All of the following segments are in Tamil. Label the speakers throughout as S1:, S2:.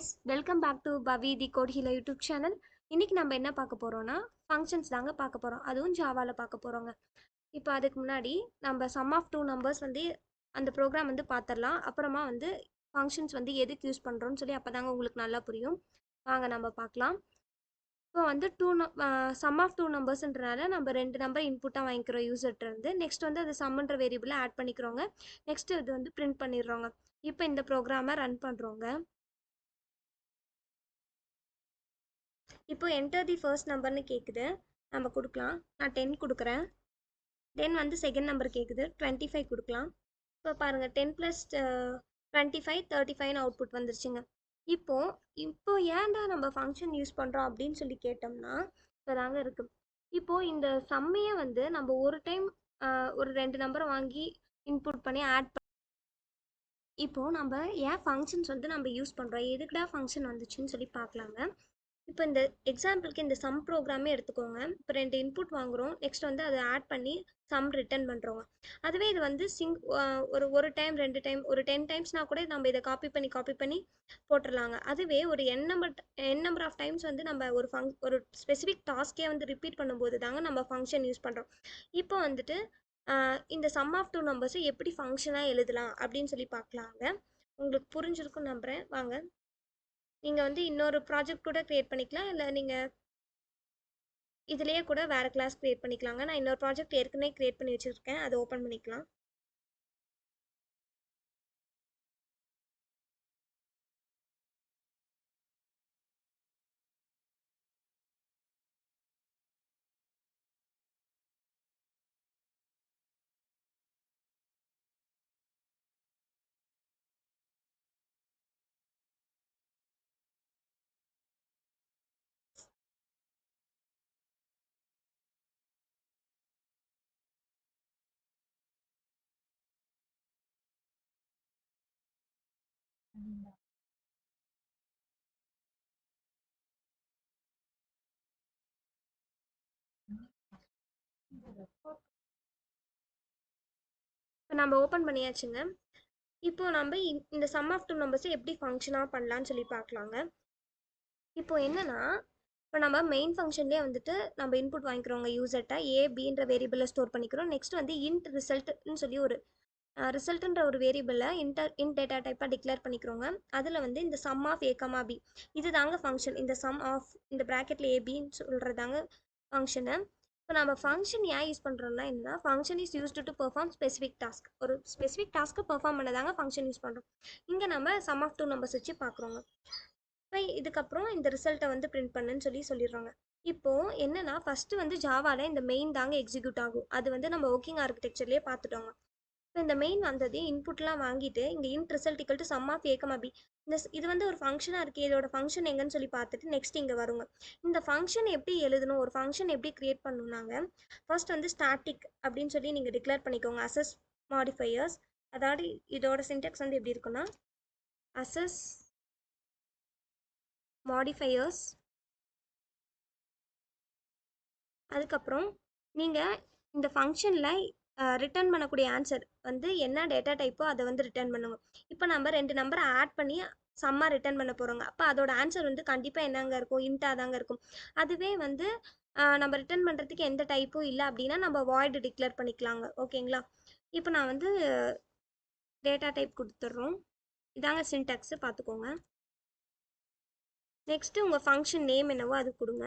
S1: guys, welcome back to Bhavi the Code Healer YouTube channel. இன்னைக்கு நம்ம என்ன பார்க்க போறோம்னா ஃபங்க்ஷன்ஸ் தாங்க பார்க்க போறோம். அதுவும் ஜாவால பார்க்க போறோங்க. இப்போ அதுக்கு முன்னாடி நம்ம சம் ஆஃப் டூ நம்பர்ஸ் வந்து அந்த ப்ரோக்ராம் வந்து பார்த்துடலாம். அப்புறமா வந்து ஃபங்க்ஷன்ஸ் வந்து எதுக்கு யூஸ் பண்ணுறோன்னு சொல்லி அப்போதாங்க உங்களுக்கு நல்லா புரியும். வாங்க நம்ம பார்க்கலாம். இப்போ வந்து சம் ஆஃப் டூ நம்பர்ஸ்ன்றனால நம்ம ரெண்டு நம்பர் இன்புட்டாக வாங்கிக்கிறோம் யூசர்கிட்ட இருந்து. நெக்ஸ்ட் வந்து அது சம்ன்ற வேரியபிளை ஆட் பண்ணிக்கிறோங்க. நெக்ஸ்ட் இது வந்து பிரிண்ட் பண்ணிடுறோங்க. இப்போ இந்த ப்ரோக்ராமை ரன் பண்ணுறோங்க. இப்போ என்டர் தி ஃபர்ஸ்ட் நம்பர்னு கேட்குது, நம்ம கொடுக்கலாம். நான் 10 கொடுக்குறேன். தென் வந்து செகண்ட் நம்பர் கேட்குது, 25 கொடுக்கலாம். இப்போ பாருங்கள் 10 + 25 35 அவுட்புட் வந்துருச்சுங்க. இப்போ ஏன்டா நம்ம ஃபங்க்ஷன் யூஸ் பண்ணுறோம் அப்படின்னு சொல்லி கேட்டோம்னா இப்போ தாங்க இருக்குது. இப்போது இந்த சம்மையை வந்து நம்ம ஒரு டைம் ஒரு ரெண்டு நம்பரை வாங்கி இன்புட் பண்ணி ஆட் இப்போது நம்ம ஏன் ஃபங்க்ஷன்ஸ் வந்து நம்ம யூஸ் பண்ணுறோம், எதுக்குடா ஃபங்க்ஷன் வந்துச்சுன்னு சொல்லி பார்க்கலாங்க. இப்போ இந்த எக்ஸாம்பிளுக்கு இந்த சம் ப்ரோக்ராமே எடுத்துக்கோங்க. இப்போ ரெண்டு இன்புட் வாங்குகிறோம், நெக்ஸ்ட் வந்து அதை ஆட் பண்ணி சம் ரிட்டர்ன் பண்ணுறோங்க. அதுவே இது வந்து ஒரு டைம் ரெண்டு டைம் ஒரு 10 டைம்ஸ்னால் கூட நம்ம இதை காப்பி பண்ணி போட்டுடலாங்க. அதுவே ஒரு என் நம்பர் ஆஃப் டைம்ஸ் வந்து நம்ம ஒரு ஸ்பெசிஃபிக் டாஸ்க்கே வந்து ரிப்பீட் பண்ணும்போது தாங்க நம்ம ஃபங்க்ஷன் யூஸ் பண்ணுறோம். இப்போ வந்துட்டு இந்த சம் ஆஃப் டூ நம்பர்ஸை எப்படி ஃபங்க்ஷனாக எழுதலாம் அப்படின்னு சொல்லி பார்க்கலாங்க. உங்களுக்கு புரிஞ்சிருக்கும் நம்புகிறேன். வாங்க, நீங்கள் வந்து இன்னொரு ப்ராஜெக்ட் கூட க்ரியேட் பண்ணிக்கலாம், இல்லை நீங்கள் இதுலேயே கூட வேறு கிளாஸ் க்ரியேட் பண்ணிக்கலாங்க. நான் இன்னொரு ப்ராஜெக்ட் ஏற்கனவே க்ரியேட் பண்ணி வச்சுருக்கேன், அதை ஓப்பன் பண்ணிக்கலாம். இப்போ நம்ம ஓப்பன் பண்ணியாச்சுங்க. இப்போ நம்ம இந்த சம் ஆஃப் டூ நம்பர்ஸை எப்படி ஃபங்க்ஷனாக பண்ணலான்னு சொல்லி பார்க்கலாங்க. இப்போ என்னன்னா, இப்போ நம்ம மெயின் ஃபங்க்ஷன்லேயே வந்துட்டு நம்ம இன்புட் வாங்கிக்கிறோங்க யூசர்கிட்ட. ஏபின்ற வேரியபிளை ஸ்டோர் பண்ணிக்கிறோம். நெக்ஸ்ட் வந்து இன்ட் ரிசல்ட்னு சொல்லி ஒரு ரிசல்ட்டுன்ற ஒரு வேரியபிளை இன்ட் டேட்டா டைப்பாக டிக்ளேர் பண்ணிக்கிறோங்க. அதில் வந்து இந்த sum of A comma B இது தாங்க ஃபங்க்ஷன். இந்த சம் ஆஃப் இந்த ப்ராக்கெட்டில் ஏபின்னு சொல்கிறதாங்க ஃபங்க்ஷனு. இப்போ நம்ம ஃபங்க்ஷன் ஏன் யூஸ் பண்ணுறோம்னா என்னன்னா, function is used to perform specific task. ஒரு ஸ்பெசிஃபிக் டாஸ்க்கு பெர்ஃபார்ம் பண்ணதாங்க ஃபங்க்ஷன் யூஸ் பண்ணுறோம். இங்கே நம்ம சம் ஆஃப் டூ நம்பர்ஸ் வச்சு பார்க்குறோங்க. இப்போ இதுக்கப்புறம் இந்த ரிசல்ட்டை வந்து பிரிண்ட் பண்ணுன்னு சொல்லிடுறாங்க. இப்போது என்னென்னா, ஃபஸ்ட்டு வந்து ஜாவாவில் இந்த மெயின் தாங்க எக்ஸிக்யூட் ஆகும். அது வந்து நம்ம ஒர்க்கிங் ஆர்கிடெக்சர்லேயே பார்த்துட்டோங்க. இப்போ இந்த மெயின் வந்தது இன்புட்லாம் வாங்கிட்டு இங்கே int result equal to sum of A comma B. இது வந்து ஒரு ஃபங்க்ஷனாக இருக்குது, இதோட ஃபங்க்ஷன் எங்கன்னு சொல்லி பார்த்துட்டு நெக்ஸ்ட் இங்கே வருங்க. இந்த ஃபங்க்ஷன் எப்படி எழுதணும், ஒரு ஃபங்க்ஷன் எப்படி க்ரியேட் பண்ணணும்னாங்க, ஃபர்ஸ்ட் வந்து ஸ்டாட்டிக் அப்படின்னு சொல்லி நீங்கள் டிக்ளேர் பண்ணிக்கோங்க. அசஸ் மாடிஃபையர்ஸ், அதாவது இதோட சின்டெக்ஸ் வந்து எப்படி இருக்குன்னா, அசஸ் மாடிஃபையர்ஸ். அதுக்கப்புறம் நீங்கள் இந்த ஃபங்க்ஷனில் ரிட்டர்ன் பண்ணக்கூடிய ஆன்சர் வந்து என்ன டேட்டா டைப்போ அதை வந்து ரிட்டர்ன் பண்ணுங்க. இப்போ நம்ம ரெண்டு நம்பரை ஆட் பண்ணி சம்மாக ரிட்டர்ன் பண்ண போகிறோங்க. அப்போ அதோட ஆன்சர் வந்து கண்டிப்பாக என்னங்க இருக்கும், இன்ட்டாக தாங்க இருக்கும். அதுவே வந்து நம்ம ரிட்டர்ன் பண்ணுறதுக்கு எந்த டைப்பும் இல்லை அப்படின்னா நம்ம வாய்டு டிக்ளேர் பண்ணிக்கலாங்க. ஓகேங்களா? இப்போ நான் வந்து டேட்டா டைப் கொடுத்துட்றோம். இதாங்க சின்டாக்ஸு, பார்த்துக்கோங்க. நெக்ஸ்ட்டு உங்கள் ஃபங்க்ஷன் நேம் என்னவோ அது கொடுங்க.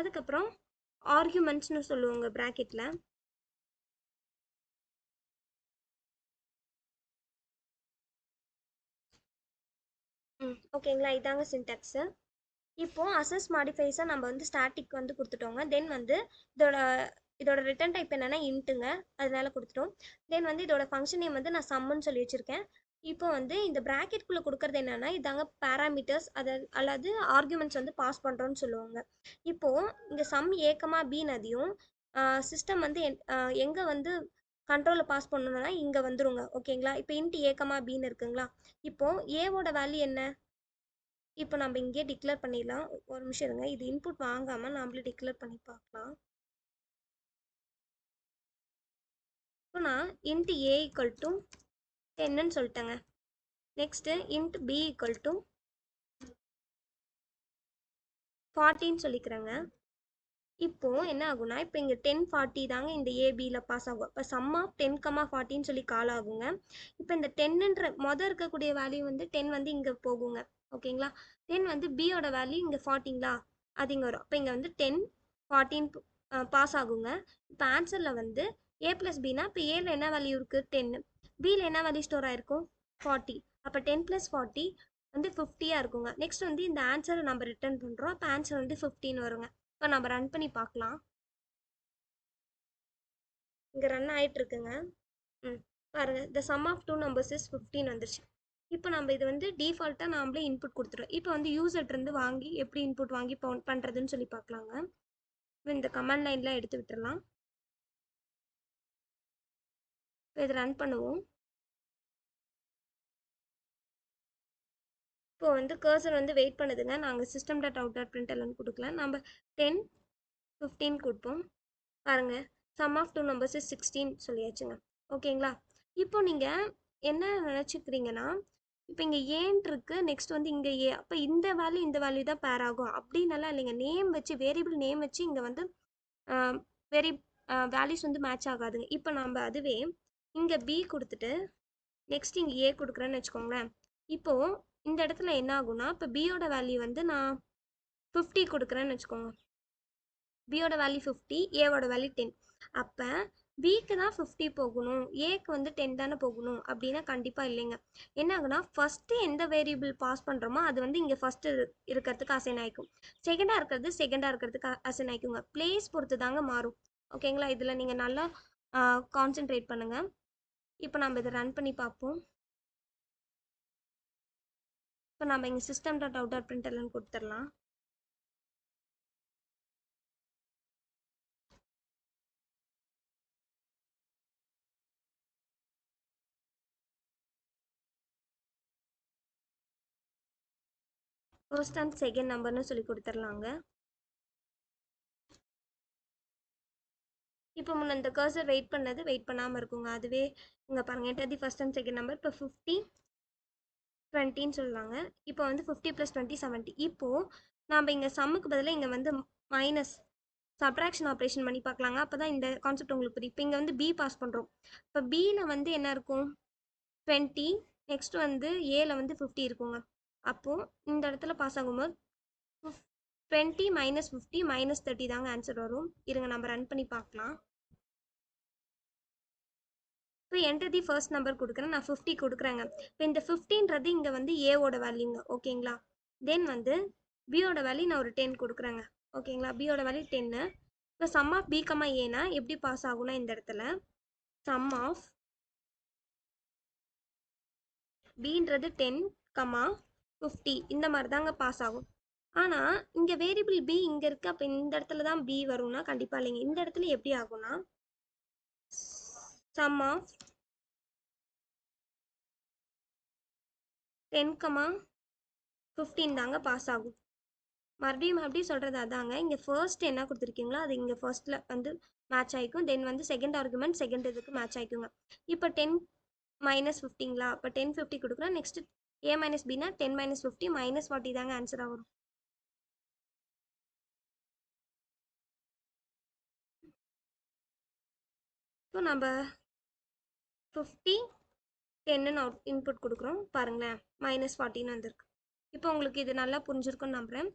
S1: அதுக்கப்புறம் ஆர்குமெண்ட்ஸ்னு சொல்லுவாங்க ப்ராக்கெட்டில். ஓகேங்களா? இதாங்க சின்டாக்ஸு. இப்போது அசஸ் மாடிஃபைஸாக நம்ம வந்து ஸ்டாட்டிக் வந்து கொடுத்துட்டோங்க. தென் வந்து இதோட ரிட்டர்ன் டைப் என்னென்னா இன்ட்டுங்க, அதனால கொடுத்துட்டோம். தென் வந்து இதோட ஃபங்க்ஷன் நேம் வந்து நான் சம்முன்னு சொல்லி வச்சுருக்கேன். இப்போ வந்து இந்த ப்ராக்கெட்குள்ளே கொடுக்குறது என்னென்னா இதாங்க பேராமீட்டர்ஸ், அல்லது ஆர்குமெண்ட்ஸ் வந்து பாஸ் பண்ணுறோன்னு சொல்லுவாங்க. இப்போது இங்கே சம் ஏக்கமா பி நதியும் சிஸ்டம் வந்து எங்கே வந்து கண்ட்ரோலில் பாஸ் பண்ணணும்னா இங்கே வந்துருங்க. ஓகேங்களா? இப்போ இன்ட்டு ஏக்கமா பின்னு இருக்குங்களா? இப்போது ஏவோட வேல்யூ என்ன, இப்போ நம்ம இங்கே டிக்ளேர் பண்ணிடலாம். ஒரு நிமிஷம் இருங்க, இது இன்புட் வாங்காமல் நம்மளே டிக்ளேர் பண்ணி பார்க்கலாம். இப்போ நான் இன்ட்டு ஏ ஈக்குவல் டு 10ன்னு சொல்லிட்டேங்க. Next int b equal to 40 சொல்லிக்கிறேங்க. இப்போ என்ன ஆகும்னா இப்போ இங்கே 1040 தாங்க இந்த ஏபியில் பாஸ் ஆகும். இப்போ சம் ஆஃப் 10, 40 சொல்லி கால் ஆகுங்க. இப்போ இந்த 10ன்ற மொதல் இருக்கக்கூடிய வேல்யூ வந்து 10 வந்து இங்கே போகுங்க. ஓகேங்களா? 10 வந்து பியோட வேல்யூ இங்கே 40ங்களா, அது இங்கே வரும். இப்போ இங்கே வந்து 10, 14 பாஸ் ஆகுங்க. இப்போ ஆன்சரில் வந்து ஏ ப்ளஸ் பினா இப்போ ஏல என்ன வேல்யூ இருக்குது 10, பியில் என்ன வேல்யூ ஸ்டோர் ஆயிருக்கும் 40. அப்போ 10 + 40 வந்து 50யாக இருக்குங்க. நெக்ஸ்ட் வந்து இந்த ஆன்சரை நம்ம ரிட்டர்ன் பண்ணுறோம். அப்போ ஆன்சர் வந்து 15 வருங்க. இப்போ நம்ம ரன் பண்ணி பார்க்கலாம். இங்கே ரன் ஆகிட்டு இருக்குங்க. பாருங்கள், the sum of two numbers is 15 வந்துருச்சு. இப்போ நம்ம இது வந்து டிஃபால்ட்டாக நாமளே இன்புட் கொடுத்துருவோம். இப்போ வந்து யூசர்கிட்டருந்து வாங்கி எப்படி இன்புட் வாங்கி பண்ணுறதுன்னு சொல்லி பார்க்கலாங்க. இப்போ இந்த கமாண்ட் லைன்லாம் எடுத்து விட்டுறலாம். இப்போ இதை ரன் பண்ணுவோம். இப்போ வந்து கர்சர் வந்து வெயிட் பண்ணுதுங்க. நாங்கள் system.out.println கொடுக்கல, நம்ம 10, 15 கொடுப்போம். பாருங்கள், sum of two numbers is 16 சொல்லியாச்சுங்க. ஓகேங்களா? இப்போ நீங்கள் என்ன நினச்சிக்கிறீங்கன்னா, இப்போ இங்கே ஏன் இருக்கு, நெக்ஸ்ட் வந்து இங்கே ஏ, அப்போ இந்த வேல்யூ தான் பேர் ஆகும் அப்படின்னலாம் இல்லைங்க. நேம் வச்சு, வேரியபிள் நேம் வச்சு இங்கே வந்து வெரி வேல்யூஸ் வந்து மேட்ச் ஆகாதுங்க. இப்போ நம்ம அதுவே இங்கே பி கொடுத்துட்டு நெக்ஸ்ட் இங்கே ஏ கொடுக்குறேன்னு வச்சுக்கோங்களேன். இப்போது இந்த இடத்துல என்ன ஆகும்னா, இப்போ பியோட வேல்யூ வந்து நான் 50 கொடுக்குறேன்னு வச்சுக்கோங்க. பியோட வேல்யூ 50, ஏவோட வேல்யூ 10. அப்போ பிக்கு தான் 50 போகணும், ஏக்கு வந்து 10 தானே போகணும் அப்படின்னா கண்டிப்பாக இல்லைங்க. என்ன ஆகுனா, ஃபஸ்ட்டு எந்த வேரியபிள் பாஸ் பண்ணுறோமோ அது வந்து இங்கே ஃபஸ்ட்டு இருக்கிறதுக்கு அசைன் ஆகிக்கும், செகண்டாக இருக்கிறதுக்கு அசைன் ஆகிக்குங்க. பிளேஸ் பொறுத்து தாங்க மாறும். ஓகேங்களா? இதில் நீங்கள் நல்லா கான்சென்ட்ரேட் பண்ணுங்கள். இப்போ நம்ம இதை ரன் பண்ணி பார்ப்போம். இப்போ நம்ம இங்கே system.out.println கொடுத்துடலாம். ஃபர்ஸ்ட் அண்ட் செகண்ட் நம்பர்னு சொல்லி கொடுத்துடலாங்க. இப்போ முன்ன இந்த கர்சர் வெயிட் பண்ணாமல் இருக்குங்க. அதுவே இங்கே பாருங்கள், enter the first and second number. இப்போ 50, 20ன்னு சொல்லலாங்க. இப்போ வந்து 50 + 20 70. இப்போது நாம் இங்கே சம்முக்கு பதிலாக இங்கே வந்து மைனஸ் சப்ட்ராக்ஷன் ஆப்ரேஷன் பண்ணி பார்க்கலாங்க. அப்போ தான் இந்த கான்செப்ட் உங்களுக்கு புரியும். இப்போ இங்கே வந்து பி பாஸ் பண்ணுறோம். இப்போ பியில் வந்து என்ன இருக்கும் 20, நெக்ஸ்ட் வந்து ஏல வந்து 50 இருக்குங்க. அப்போது இந்த இடத்துல பாஸ் ஆகும்போது 20 - 50 - 30 தாங்க ஆன்சர் வரும். இருங்க நம்ம ரன் பண்ணி பார்க்கலாம். இப்போ என்டர் தி ஃபர்ஸ்ட் நம்பர் கொடுக்குறேன், நான் 50 கொடுக்குறேங்க. இப்போ இந்த 50ன்றது இங்கே வந்து ஏவோட வேல்யூங்க. ஓகேங்களா? தென் வந்து பியோட வேல்யூ நான் ஒரு 10 கொடுக்குறேங்க. ஓகேங்களா? பியோட வேல்யூ 10. இப்போ சம் ஆஃப் பி, ஏனா எப்படி பாஸ் ஆகும்னா, இந்த இடத்துல சம் ஆஃப் பின்றது 10, 50 இந்த மாதிரி தாங்க பாஸ் ஆகும். ஆனால் இங்கே வேரியபிள் பி இங்கே இருக்குது. அப்போ இந்த இடத்துல தான் பி வரும்னா கண்டிப்பாக இல்லைங்க. இந்த இடத்துல எப்படி ஆகும்னா, சம் ஆஃப் 10, 15 தாங்க பாஸ் ஆகும். மறுபடியும் சொல்கிறது அதாங்க. இங்கே ஃபர்ஸ்ட் என்ன கொடுத்துருக்கீங்களோ அது இங்கே ஃபர்ஸ்ட்டில் வந்து மேட்ச் ஆகிக்கும். தென் வந்து செகண்ட் ஆர்குமெண்ட் செகண்ட் இதுக்கு மேட்ச் ஆகிக்குங்க. இப்போ 10 - 50ங்களா, இப்போ 10, 50 கொடுக்குறேன். நெக்ஸ்ட் a - bனா 10 - 50 - 40 தாங்க ஆன்சராக வரும். இப்போ நம்ம 50, 10ன்னு இன்புட் கொடுக்குறோம். பாருங்களேன், -40ன்னு வந்திருக்கு. இப்போ உங்களுக்கு இது நல்லா புரிஞ்சிருக்குன்னு நம்புகிறேன்.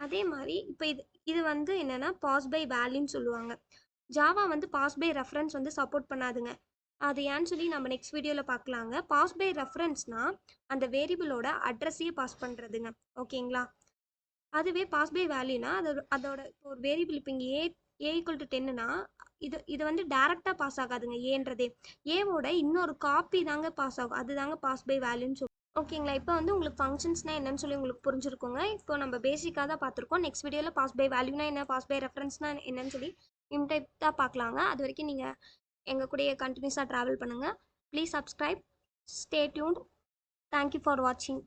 S1: அதே மாதிரி இப்போ இது வந்து என்னென்னா பாஸ் பை வேல்யூன்னு சொல்லுவாங்க. ஜாவா வந்து பாஸ் பை ரெஃபரன்ஸ் வந்து சப்போர்ட் பண்ணாதுங்க. அது ஏன்னு சொல்லி நம்ம நெக்ஸ்ட் வீடியோவில் பார்க்கலாங்க. பாஸ் பை ரெஃபரன்ஸ்னால் அந்த வேரியபிளோட அட்ரஸையே பாஸ் பண்ணுறதுங்க. ஓகேங்களா? அதுவே பாஸ் பை வேல்யூனா அதோட ஒரு வேரியபிள் இப்போ இங்கே ஏ ஈக்குவல் டு 10னா இது வந்து டேரெக்டாக பாஸ் ஆகாதுங்க. ஏன்றதே ஏவோட இன்னொரு காப்பி தாங்க பாஸ் ஆகும். அது தாங்க பாஸ் பை வேல்யூன்னு சொல்லுவோம். ஓகேங்களா? இப்போ வந்து உங்களுக்கு ஃபங்க்ஷன்ஸ்னால் என்னன்னு சொல்லி உங்களுக்கு புரிஞ்சிருக்குங்க. இப்போ நம்ம பேசிக்காக தான் பார்த்துருக்கோம். நெக்ஸ்ட் வீடியோவில் பாஸ் பை வேல்யூனா என்ன, பாஸ் பை ரெஃபரன்ஸ்னால் என்னன்னு சொல்லி இன்டைப்டாக பார்க்கலாங்க. அது வரைக்கும் நீங்கள் எங்கள் கூடயே கண்டினியூஸாக ட்ராவல் பண்ணுங்கள். Please subscribe, stay tuned. Thank you for வாட்சிங்.